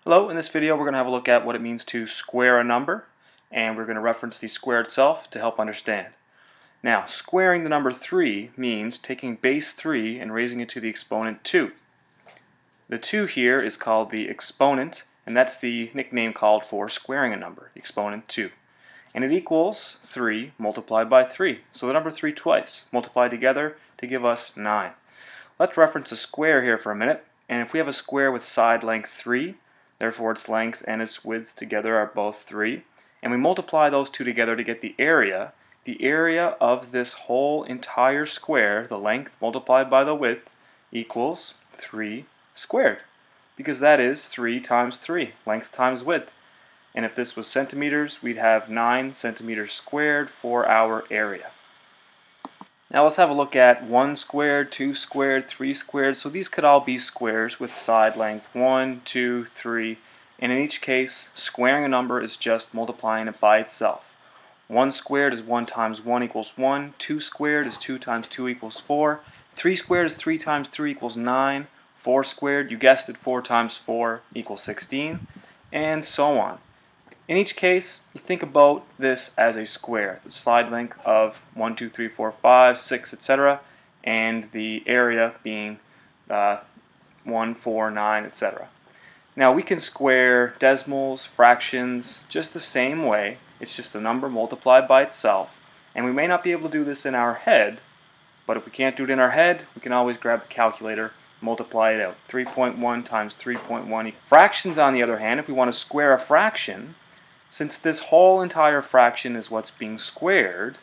Hello, in this video we're going to have a look at what it means to square a number, and we're going to reference the square itself to help understand. Now, squaring the number 3 means taking base 3 and raising it to the exponent 2. The 2 here is called the exponent, and that's the nickname called for squaring a number, the exponent 2. And it equals 3 multiplied by 3, so the number 3 twice, multiplied together to give us 9. Let's reference a square here for a minute, and if we have a square with side length 3, therefore its length and its width together are both 3. And we multiply those two together to get the area. The area of this whole entire square, the length multiplied by the width, equals 3 squared. Because that is 3 times 3, length times width. And if this was centimeters, we'd have 9 centimeters squared for our area. Now let's have a look at 1 squared, 2 squared, 3 squared. So these could all be squares with side length 1, 2, 3. And in each case, squaring a number is just multiplying it by itself. 1 squared is 1 times 1 equals 1. 2 squared is 2 times 2 equals 4. 3 squared is 3 times 3 equals 9. 4 squared, you guessed it, 4 times 4 equals 16. And so on. In each case, you think about this as a square, the side length of 1, 2, 3, 4, 5, 6, etc., and the area being 1, 4, 9, etc. Now we can square decimals, fractions, just the same way. It's just a number multiplied by itself. And we may not be able to do this in our head, but if we can't do it in our head, we can always grab the calculator, multiply it out. 3.1 times 3.1 Fractions, on the other hand, if we want to square a fraction, since this whole entire fraction is what's being squared,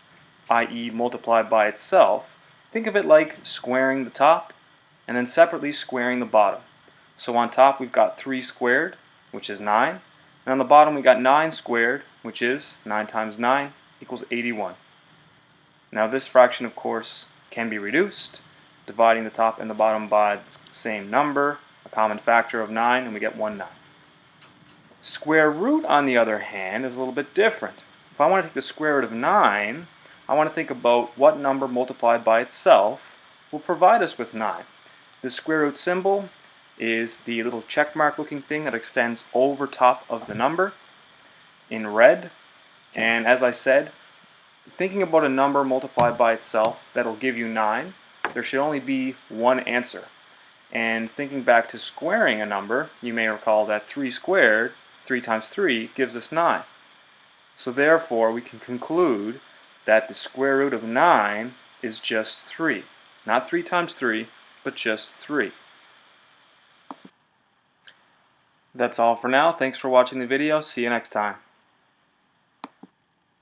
i.e. multiplied by itself, think of it like squaring the top and then separately squaring the bottom. So on top we've got 3 squared, which is 9, and on the bottom we got 9 squared, which is 9 times 9 equals 81. Now this fraction, of course, can be reduced, dividing the top and the bottom by the same number, a common factor of 9, and we get 1/9. Square root, on the other hand, is a little bit different. If I want to take the square root of 9, I want to think about what number multiplied by itself will provide us with 9. The square root symbol is the little check mark looking thing that extends over top of the number in red. And as I said, thinking about a number multiplied by itself that'll give you 9, there should only be one answer. And thinking back to squaring a number, you may recall that 3 squared, 3 times 3, gives us 9. So therefore, we can conclude that the square root of 9 is just 3. Not 3 times 3, but just 3. That's all for now. Thanks for watching the video. See you next time.